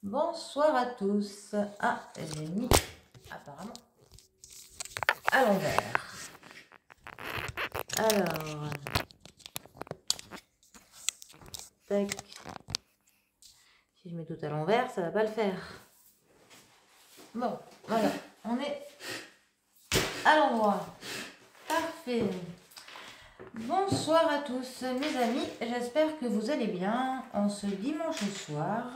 Bonsoir à tous. Ah, j'ai mis apparemment à l'envers. Alors, tac. Si je mets tout à l'envers, ça va pas le faire. Bon, voilà, on est à l'endroit. Parfait. Bonsoir à tous mes amis, j'espère que vous allez bien en ce dimanche soir.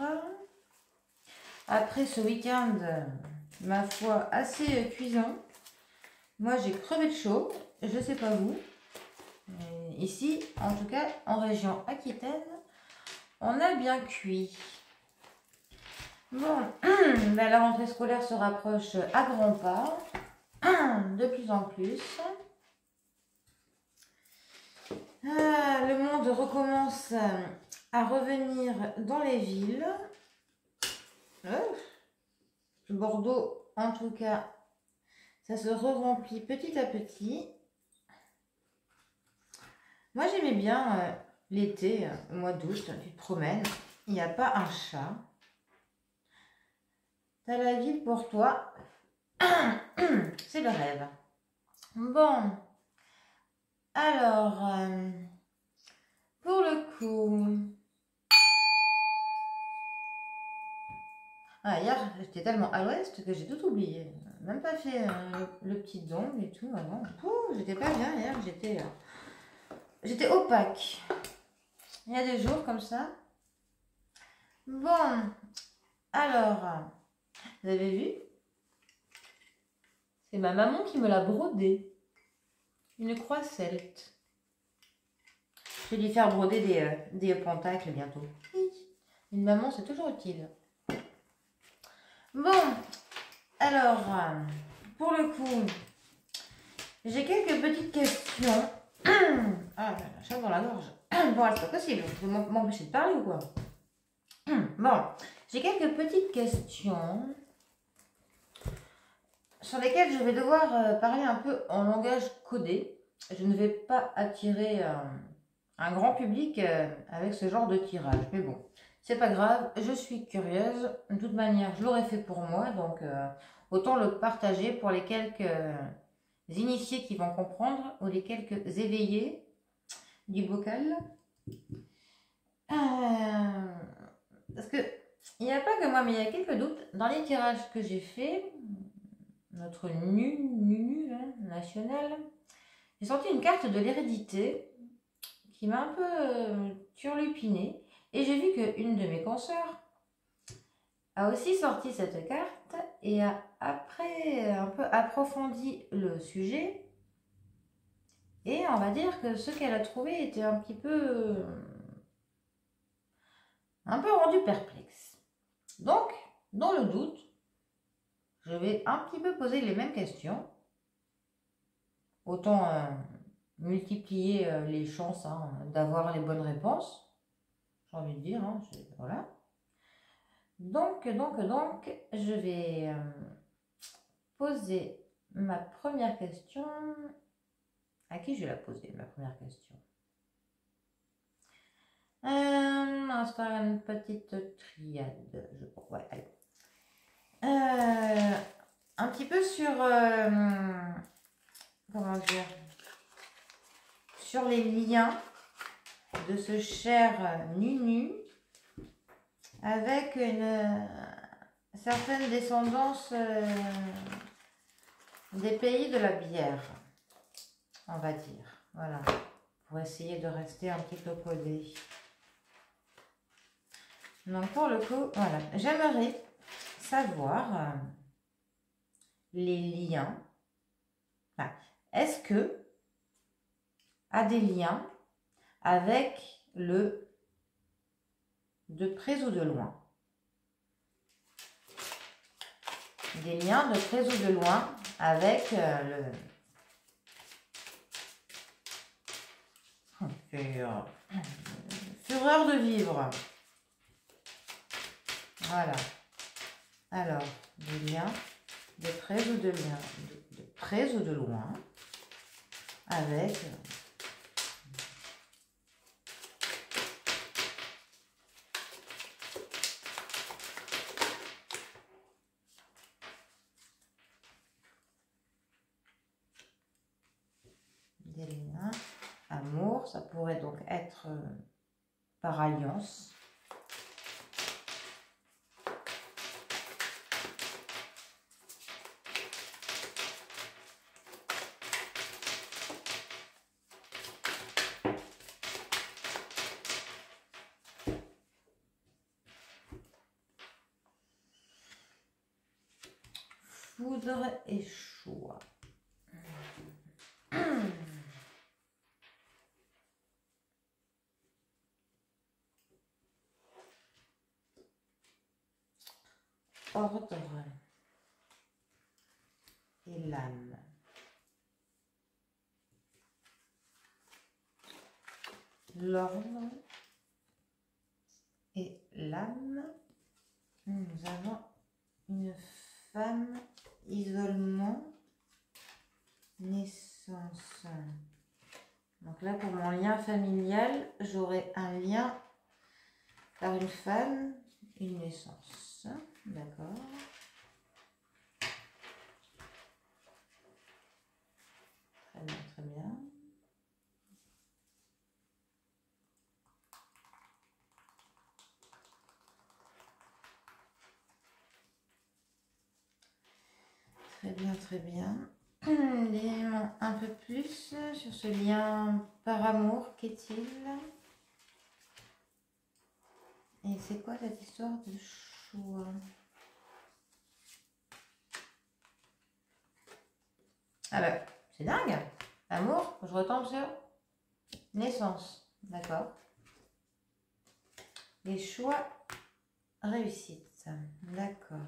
Après ce week-end, ma foi, assez cuisant. Moi, j'ai crevé de chaud. Je sais pas vous. Ici, en tout cas, en région Aquitaine, on a bien cuit. Bon, la rentrée scolaire se rapproche à grands pas, de plus en plus. Le monde recommence à revenir dans les villes. Bordeaux, en tout cas, ça se re-remplit petit à petit. Moi, j'aimais bien l'été, au mois d'août, tu te promènes, il n'y a pas un chat. T'as la ville pour toi. C'est le rêve. Bon. Alors, pour le coup... Ah, hier, j'étais tellement à l'ouest que j'ai tout oublié. Même pas fait le petit don et tout avant. J'étais pas bien hier, j'étais opaque. Il y a des jours comme ça. Bon, alors, vous avez vu? C'est ma maman qui me l'a brodé. Une croix celte. Je vais lui faire broder des pentacles bientôt. Une maman, c'est toujours utile. Bon, alors, pour le coup, j'ai quelques petites questions. Ah, j'ai un chat dans la gorge. Bon, c'est pas possible. Vous m'empêchez de parler ou quoi? Bon, j'ai quelques petites questions sur lesquelles je vais devoir parler un peu en langage codé. Je ne vais pas attirer un grand public avec ce genre de tirage. Mais bon, c'est pas grave, je suis curieuse. De toute manière, je l'aurais fait pour moi, donc autant le partager pour les quelques initiés qui vont comprendre ou les quelques éveillés du bocal. Parce que il n'y a pas que moi, mais il y a quelques doutes. Dans les tirages que j'ai fait, notre NUNU national, j'ai sorti une carte de l'hérédité qui m'a un peu turlupinée. Et j'ai vu qu'une de mes consoeurs a aussi sorti cette carte et a après un peu approfondi le sujet. Et on va dire que ce qu'elle a trouvé était un peu rendu perplexe. Donc, dans le doute, je vais un petit peu poser les mêmes questions. Autant multiplier les chances d'avoir les bonnes réponses. J'ai envie de dire, voilà. Donc, je vais poser ma première question. À qui je vais la poser, ma première question? On va faire une petite triade, je crois. Ouais, allez. Un petit peu sur... comment dire? Sur les liens de ce cher Nunu avec une certaine descendance des pays de la bière, on va dire. Voilà, pour essayer de rester un petit peu codé. Donc pour le coup, voilà, j'aimerais savoir les liens. Enfin, est-ce que a des liens avec le de près ou de loin? Des liens de près ou de loin avec le... Fureur de vivre. Voilà. Alors, des liens de près ou de loin, de près ou de loin avec être par alliance. Foudre et choix. Ordre et l'âme. L'ordre et l'âme. Nous avons une femme, isolement, naissance. Donc là, pour mon lien familial, j'aurai un lien par une femme, une naissance. D'accord. Très bien, très bien. Très bien, très bien. L'élément un peu plus sur ce lien par amour, qu'est-il? Et c'est quoi cette histoire de choix? Ah bah, c'est dingue. Amour, je retombe sur naissance. D'accord. Les choix, réussite. D'accord.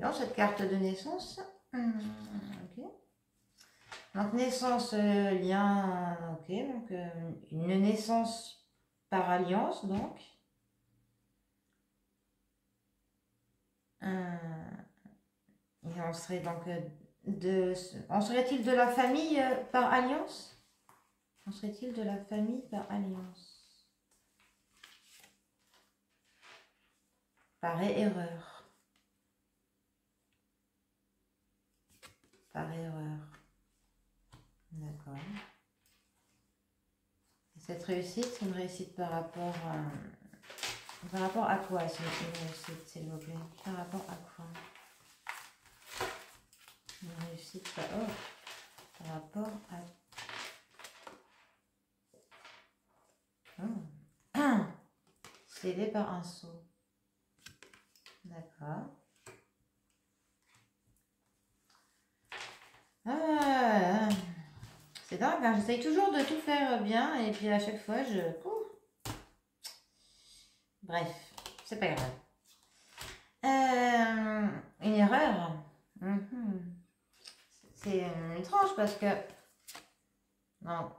Dans cette carte de naissance. Ok. Donc naissance, lien, ok. Donc une naissance par alliance, donc. Et on serait donc on serait-il de la famille par alliance? On serait-il de la famille par alliance? Par erreur. Par erreur. D'accord. Cette réussite, c'est une réussite par rapport à quoi, c'est une réussite, s'il vous plaît? Par rapport à quoi? Une réussite par rapport à... Oh. Scellé par un sceau. D'accord. C'est dingue, hein, j'essaye toujours de tout faire bien et puis à chaque fois je... Bref, c'est pas grave. Une erreur. C'est étrange parce que... Non.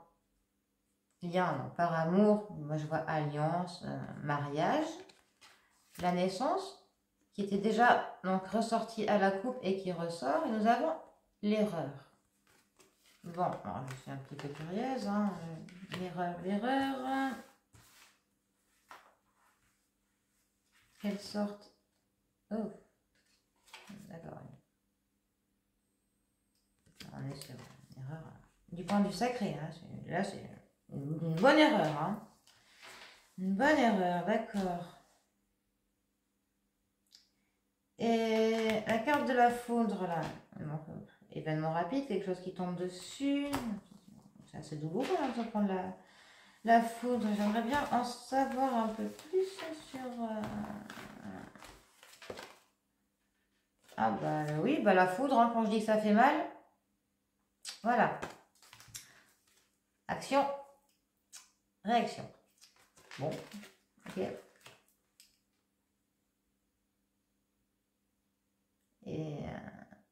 Lien, non, par amour, moi je vois alliance, mariage, la naissance, qui était déjà donc ressortie à la coupe et qui ressort, et nous avons l'erreur. Bon, alors je suis un petit peu curieuse, hein. L'erreur. Quelle sorte? Oh, d'accord. On est sur une erreur du point de vue sacré, hein. Là c'est une bonne erreur, hein. Une bonne erreur, d'accord. Et la carte de la foudre, là, donc, événement rapide, quelque chose qui tombe dessus. C'est assez douloureux hein, de prendre la foudre. J'aimerais bien en savoir un peu plus sur... Ah bah oui, bah la foudre, hein, quand je dis que ça fait mal, voilà. Action, réaction. Bon, ok. Et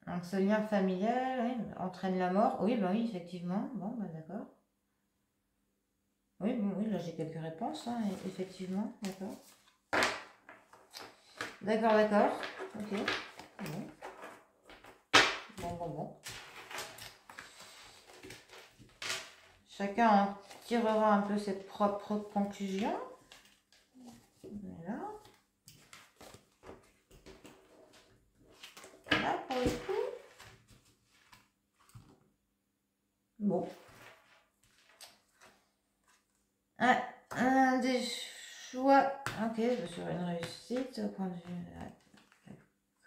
donc ce lien familial oui, entraîne la mort. Oui, bah oui, effectivement. Bon, bah d'accord. Oui, bon, oui, là j'ai quelques réponses, hein, effectivement, d'accord. D'accord. Ok. Bon. Chacun en tirera un peu ses propres conclusions. Voilà. Là, pour le coup. Bon. Des choix. Ok, sur une réussite au point de vue.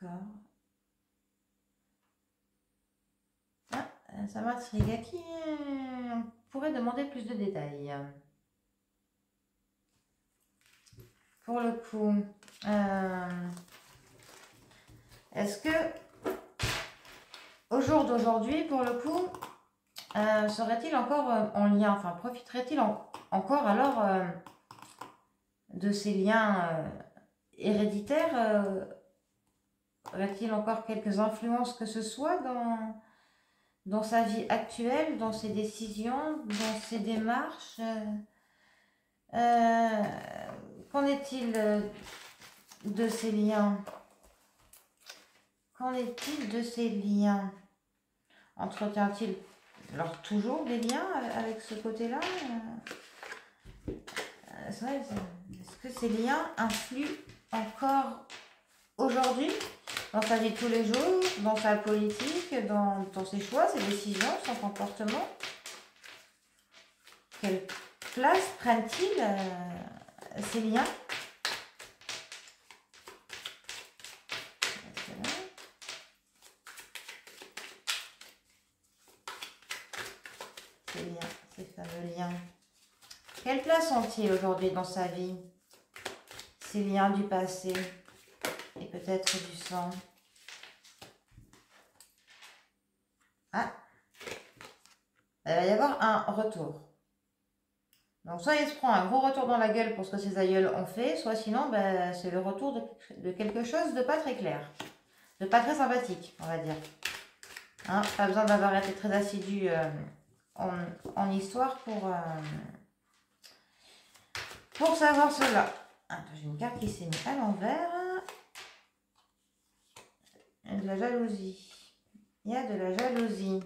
D'accord. Ça m'intrigue. À qui on pourrait demander plus de détails? Pour le coup, est-ce que au jour d'aujourd'hui, pour le coup, serait-il encore en lien, enfin profiterait-il encore alors de ces liens héréditaires? Aurait-il encore quelques influences que ce soit dans sa vie actuelle, dans ses décisions, dans ses démarches? Qu'en est-il de ces liens? Qu'en est-il de ces liens? Entretient-il alors toujours des liens avec ce côté-là? C'est vrai, est-ce que ces liens influent encore aujourd'hui dans sa vie de tous les jours, dans sa politique, dans ses choix, ses décisions, son comportement? Quelle place prennent-ils ces liens? Ces liens, ces fameux liens. Quelle place ont-ils aujourd'hui dans sa vie? Ces liens du passé et peut-être du sang. Ah, il va y avoir un retour. Donc soit il se prend un gros retour dans la gueule pour ce que ses aïeuls ont fait, soit sinon ben, c'est le retour de quelque chose de pas très clair, de pas très sympathique, on va dire. Hein, pas besoin d'avoir été très assidu en histoire pour savoir cela. Attends, j'ai une carte qui s'est mise à l'envers. De la jalousie. Il y a de la jalousie.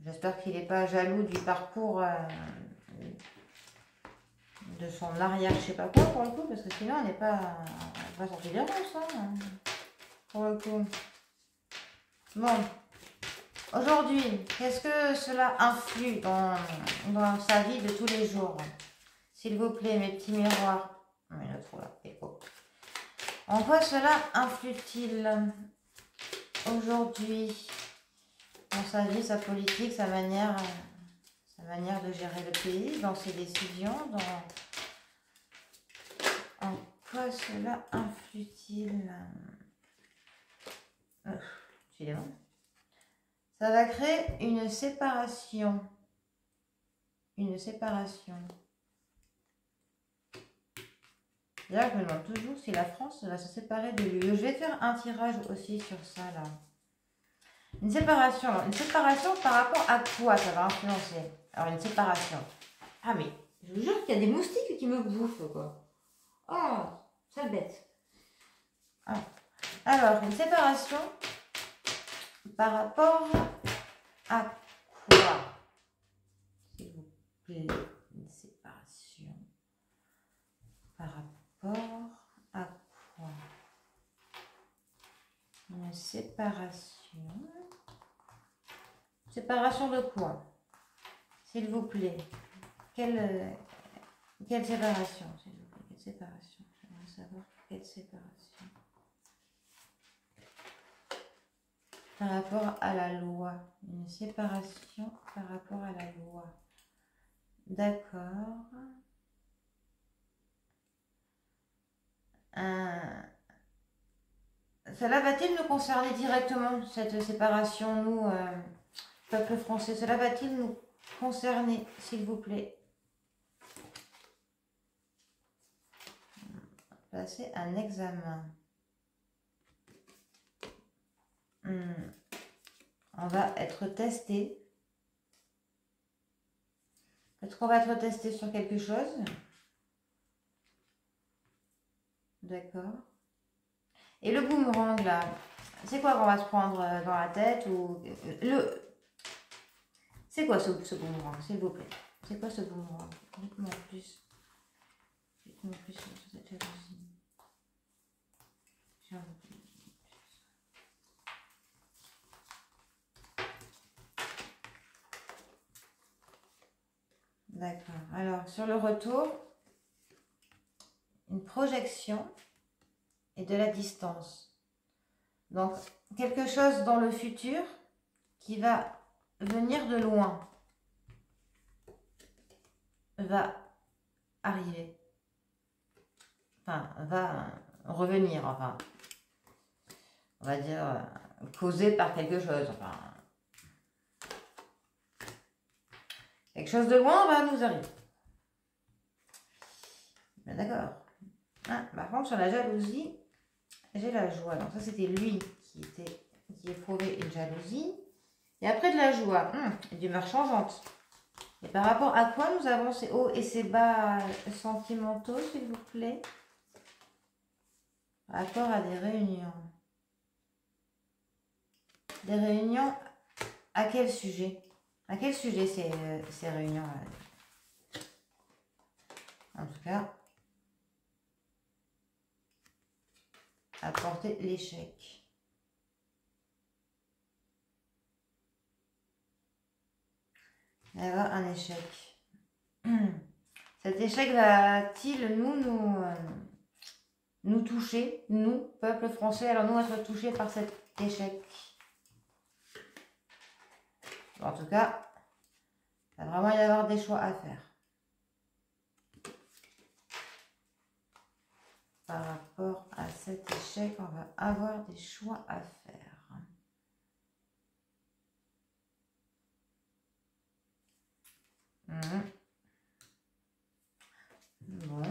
J'espère qu'il n'est pas jaloux du parcours de son arrière, je sais pas quoi pour le coup, parce que sinon on n'est pas sorti des ronces, hein, pour le coup. Bon, aujourd'hui, qu'est-ce que cela influe dans sa vie de tous les jours? S'il vous plaît, mes petits miroirs. Mais il y en a trop là, écho. En quoi cela influe-t-il aujourd'hui dans sa vie, sa politique, sa manière de gérer le pays, dans ses décisions, en quoi cela influe-t-il? Ça va créer une séparation. Une séparation. D'ailleurs, je me demande toujours si la France va se séparer de l'UE. Je vais faire un tirage aussi sur ça, là. Une séparation par rapport à quoi ça va influencer? Alors, une séparation. Ah, mais je vous jure qu'il y a des moustiques qui me bouffent, quoi. Oh, sale bête. Ah. Alors, une séparation par rapport à quoi? S'il vous plaît, une séparation par rapport à quoi? Une séparation. Séparation de quoi? S'il vous plaît. Quelle séparation, s'il vous plaît? Quelle séparation? J'aimerais savoir quelle séparation. Par rapport à la loi. Une séparation par rapport à la loi. D'accord. Cela va-t-il nous concerner directement, cette séparation, nous, peuple français? Cela va-t-il nous concerner, s'il vous plaît? Passer un examen. On va être testé. Peut-être qu'on va être testé sur quelque chose. D'accord. Et le boomerang, là, c'est quoi qu'on va se prendre dans la tête ou C'est quoi ce boomerang, s'il vous plaît? C'est quoi ce boomerang? Dites-moi plus. Dites-moi plus sur cette jalousie. D'accord. Alors, sur le retour, une projection et de la distance. Donc, quelque chose dans le futur qui va venir de loin va arriver. Enfin, va revenir, enfin, on va dire, causé par quelque chose, enfin, quelque chose de loin va nous arriver. Ben, d'accord. Ah, par contre, sur la jalousie, j'ai la joie. Donc ça, c'était lui qui éprouvait une jalousie. Et après de la joie, d'humeur changeante. Et par rapport à quoi nous avons ces hauts et ces bas sentimentaux, s'il vous plaît? Par rapport à des réunions. Des réunions, à quel sujet? À quel sujet ces réunions-là? En tout cas, apporter l'échec. Il va y avoir un échec. Cet échec va-t-il nous toucher, nous, peuple français, allons-nous être touchés par cet échec? En tout cas, il va vraiment y avoir des choix à faire. Par rapport à cet échec, on va avoir des choix à faire. Bon.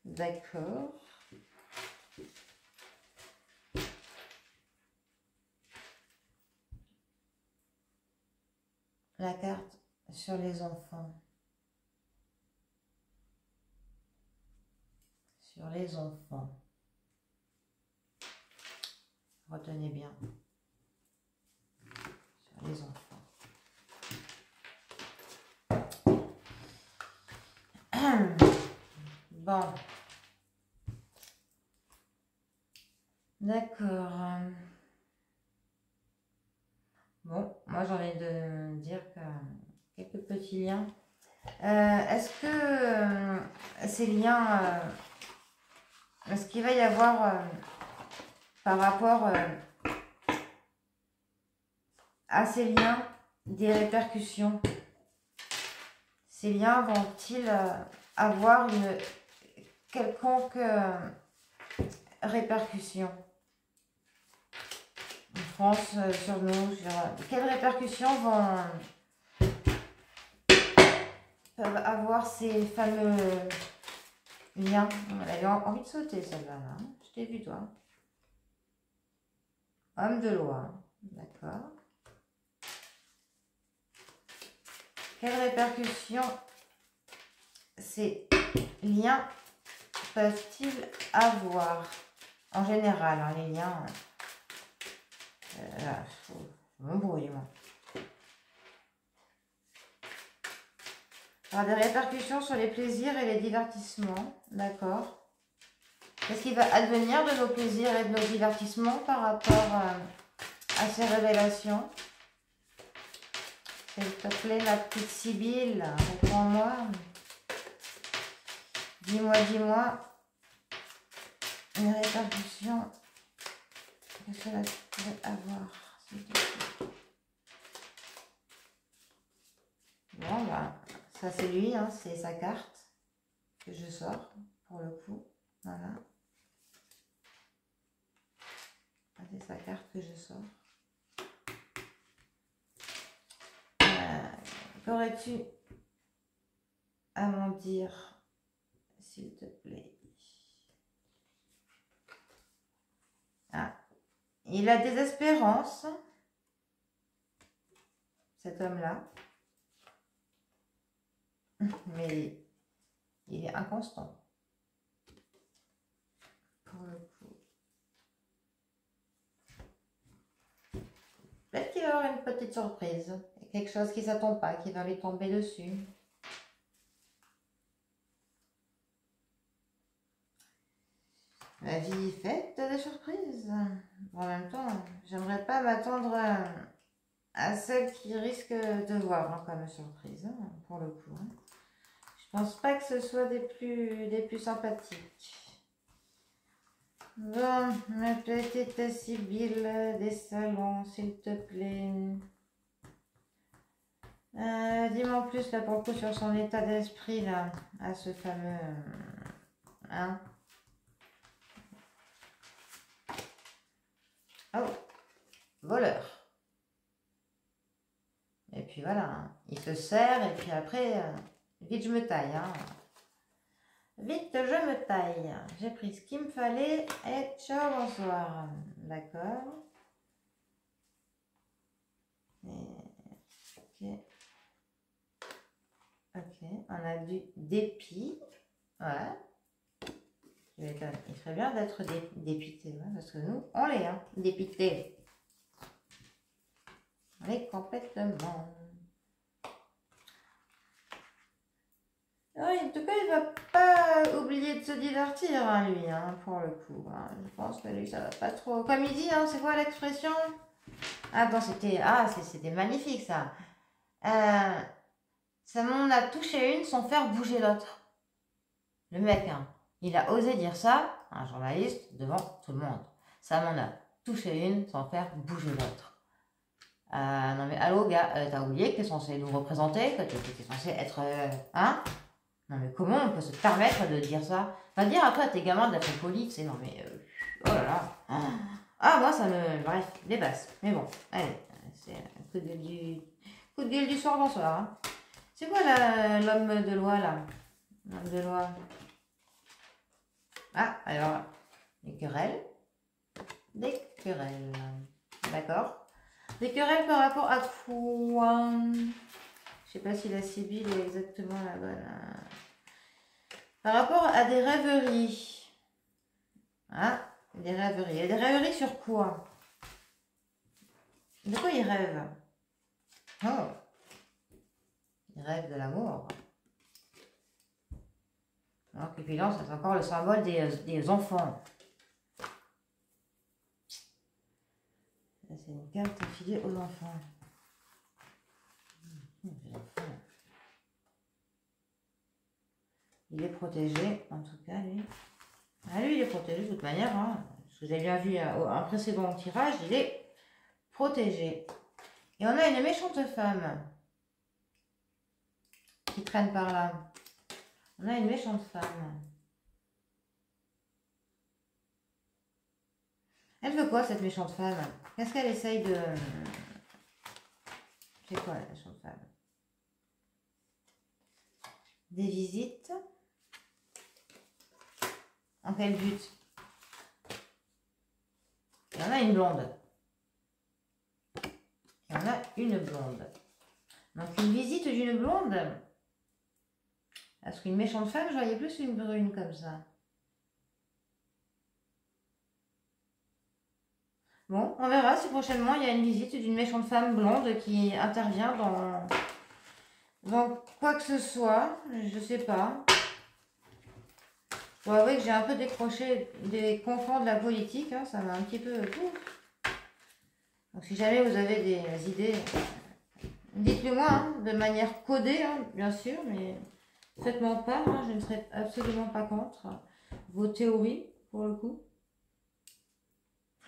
D'accord. La carte sur les enfants. Sur les enfants. Retenez bien. Sur les enfants. Bon. D'accord. Bon, moi j'ai envie de dire que quelques petits liens. Est-ce que ces liens, est-ce qu'il va y avoir par rapport à ces liens des répercussions? Ces liens vont-ils avoir une quelconque répercussion en France sur nous? Quelles répercussions peuvent avoir ces fameux liens? Elle avait envie de sauter celle-là, hein. Je t'ai vu toi. Homme de loi, d'accord. Quelles répercussions ces liens peuvent-ils avoir? En général, hein, les liens... je m'embrouille, moi. Alors, des répercussions sur les plaisirs et les divertissements, d'accord. Qu'est-ce qui va advenir de nos plaisirs et de nos divertissements par rapport à ces révélations? S'il te plaît, la petite Sibylle, reprends-moi. Dis-moi. Une répercussion que cela pourrait avoir, s'il te plaît. Bon, bah, ça c'est lui, hein, c'est sa carte que je sors, pour le coup. Voilà. C'est sa carte que je sors. Qu'aurais-tu à m'en dire, s'il te plaît? Ah, il a des espérances, cet homme-là, mais il est inconstant. Pour le coup. Peut-être qu'il va avoir une petite surprise, quelque chose qui ne s'attend pas, qui va lui tomber dessus. La vie est faite de surprises. En même temps, j'aimerais pas m'attendre à celle qui risque de voir hein, comme surprise, hein, pour le coup. Hein. Je pense pas que ce soit des plus sympathiques. Bon, ma petite Sibylle des salons, s'il te plaît. Dis-moi en plus là pour le coup sur son état d'esprit là, à ce fameux... hein. Oh, voleur. Et puis voilà, hein. Il se sert et puis après, vite je me taille. Hein. Vite je me taille. J'ai pris ce qu'il me fallait et ciao, bonsoir. D'accord. Ok. Ok, on a du dépit. Voilà. Il serait bien d'être dépité, hein, parce que nous, on l'est, hein, dépité. On est complètement. Oui, en tout cas, il va pas oublier de se divertir, hein, lui, hein, pour le coup. Hein. Je pense que lui, ça va pas trop. Comme il dit, hein, c'est quoi l'expression? Attends, c'était magnifique, ça. Ça m'en a touché une sans faire bouger l'autre. Le mec, hein, il a osé dire ça, un journaliste, devant tout le monde. Ça m'en a touché une sans faire bouger l'autre. Non mais allô gars, t'as oublié que t'es censé nous représenter, que t'es censé être... hein? Non mais comment on peut se permettre de dire ça? Enfin dire après à tes gamins d'être poli, tu sais, non mais... oh là là. Ah moi ça me... Bref, dépasse. Mais bon, allez, c'est un coup de gueule du soir, bonsoir. Hein. C'est quoi l'homme de loi là? L'homme de loi. Ah, alors, des querelles. Des querelles. D'accord. Des querelles par rapport à quoi? Je sais pas si la Sibylle est exactement la bonne. Par rapport à des rêveries. Ah, des rêveries. Et des rêveries sur quoi? De quoi il rêve? Oh. Il rêve de l'amour. Alors que puis là, c'est encore le symbole des enfants. C'est une carte affiliée aux enfants. Les enfants. Il est protégé, en tout cas, lui. Ah, lui, il est protégé de toute manière. Hein. Parce que j'ai bien vu un précédent tirage, il est protégé. Et on a une méchante femme qui traîne par là. On a une méchante femme. Elle veut quoi, cette méchante femme? Qu'est-ce qu'elle essaye de... C'est quoi, la méchante femme? Des visites. En quel but? Il y en a une blonde. Il y en a une blonde. Donc, une visite d'une blonde. Parce qu'une méchante femme, je voyais plus une brune comme ça. Bon, on verra si prochainement il y a une visite d'une méchante femme blonde qui intervient dans quoi que ce soit. Je sais pas. Je dois avouer que j'ai un peu décroché des conflits de la politique. Hein, ça m'a un petit peu... Donc si jamais vous avez des idées, dites-le moi hein, de manière codée, hein, bien sûr, mais faites-moi part. Hein, je ne serai absolument pas contre vos théories, pour le coup.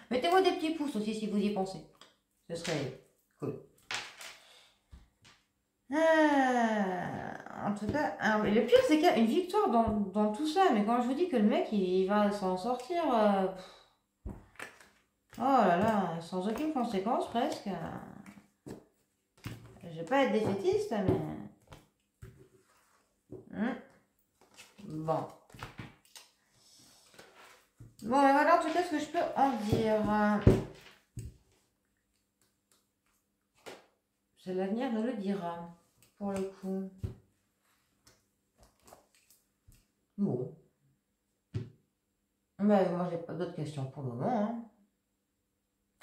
Mettez-moi des petits pouces aussi si vous y pensez. Ce serait cool. En tout cas, alors, le pire c'est qu'il y a une victoire dans tout ça, mais quand je vous dis que le mec il va s'en sortir, oh là là, sans aucune conséquence presque. Je vais pas être défaitiste, mais... Bon. Bon, et voilà en tout cas ce que je peux en dire. C'est l'avenir nous le dira, pour le coup. Bon. Mais moi, j'ai pas d'autres questions pour le moment. Hein.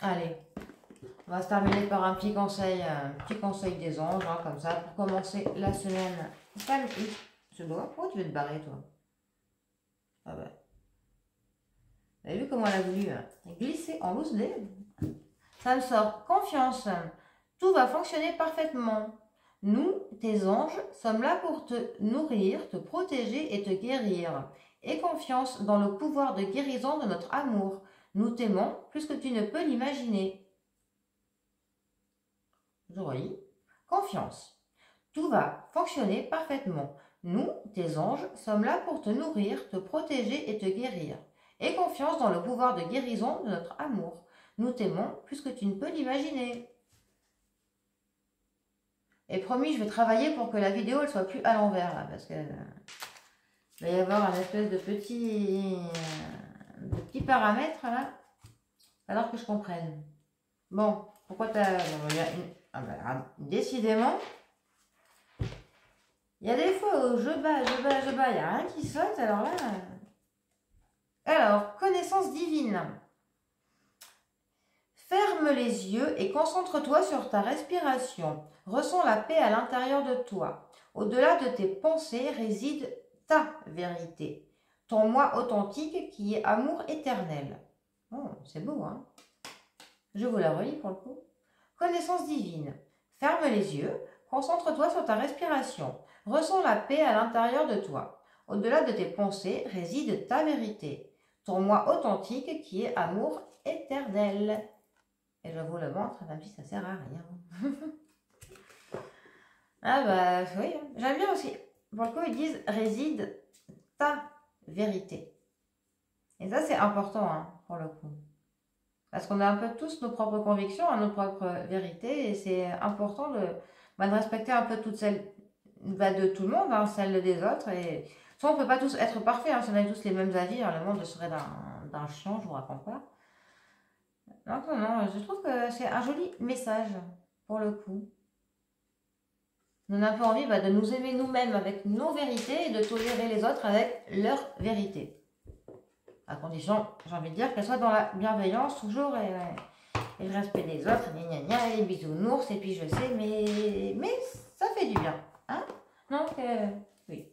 Allez, on va se terminer par un petit conseil des anges, hein, comme ça, pour commencer la semaine. Je dois. Pourquoi tu veux te barrer, toi? Ah bah. Vous avez vu comment elle a voulu glisser en loose dé? Ça me sort confiance, Tout va fonctionner parfaitement. Nous, tes anges, sommes là pour te nourrir, te protéger et te guérir. Aie confiance dans le pouvoir de guérison de notre amour. Nous t'aimons plus que tu ne peux l'imaginer. Joli. Confiance. Tout va fonctionner parfaitement. Nous, tes anges, sommes là pour te nourrir, te protéger et te guérir. Aie confiance dans le pouvoir de guérison de notre amour. Nous t'aimons plus que tu ne peux l'imaginer. Et promis, je vais travailler pour que la vidéo ne soit plus à l'envers, là, parce que il va y avoir un espèce de petits paramètres, là, alors que je comprenne. Bon, pourquoi t'as... Bon, il y a une... Ah ben, décidément, il y a des fois où je bats, il n'y a rien qui saute, alors là... Alors, connaissance divine. Ferme les yeux et concentre-toi sur ta respiration. Ressens la paix à l'intérieur de toi. Au-delà de tes pensées réside ta vérité. Ton moi authentique qui est amour éternel. Oh, c'est beau, hein? Je vous la relis pour le coup. Connaissance divine. Ferme les yeux, concentre-toi sur ta respiration. Ressens la paix à l'intérieur de toi. Au-delà de tes pensées réside ta vérité. Ton moi authentique qui est amour éternel. Et je vous le montre, même si ça sert à rien. Ah bah oui, j'aime bien aussi. Pour le coup, ils disent réside ta vérité. Et ça, c'est important, hein, pour le coup. Parce qu'on a un peu tous nos propres convictions, nos propres vérités, et c'est important de respecter un peu toutes celles de tout le monde, hein, celles des autres. Et soit on ne peut pas tous être parfaits, hein, si on avait tous les mêmes avis, hein, le monde serait d'un champ, je vous raconte pas. Donc non, je trouve que c'est un joli message, pour le coup. On a un peu envie de nous aimer nous-mêmes avec nos vérités et de tolérer les autres avec leurs vérités. À condition, j'ai envie de dire, qu'elles soient dans la bienveillance toujours et le respect des autres, et les bisounours, et puis je sais, mais ça fait du bien. Hein? Donc, oui.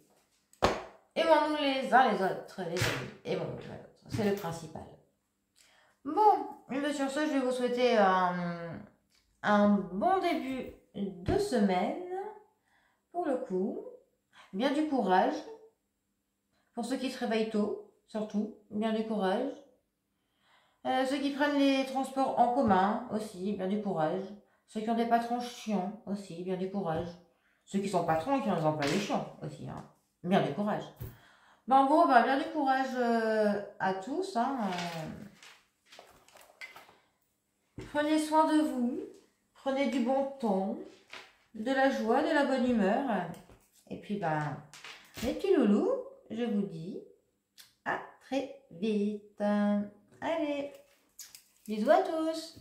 Aimons-nous les uns les autres, les amis. Aimons-nous les autres. C'est le principal. Bon, sur ce, je vais vous souhaiter un bon début de semaine. Pour le coup, bien du courage. Pour ceux qui se réveillent tôt, surtout, bien du courage. Ceux qui prennent les transports en commun aussi, bien du courage. Ceux qui ont des patrons chiants aussi, bien du courage. Ceux qui sont patrons et qui ont des employés chiants aussi, hein. Bien du courage. En gros, bien du courage à tous. Hein, Prenez soin de vous. Prenez du bon temps. De la joie, de la bonne humeur. Et puis, mes petits loulous, je vous dis à très vite. Allez, bisous à tous.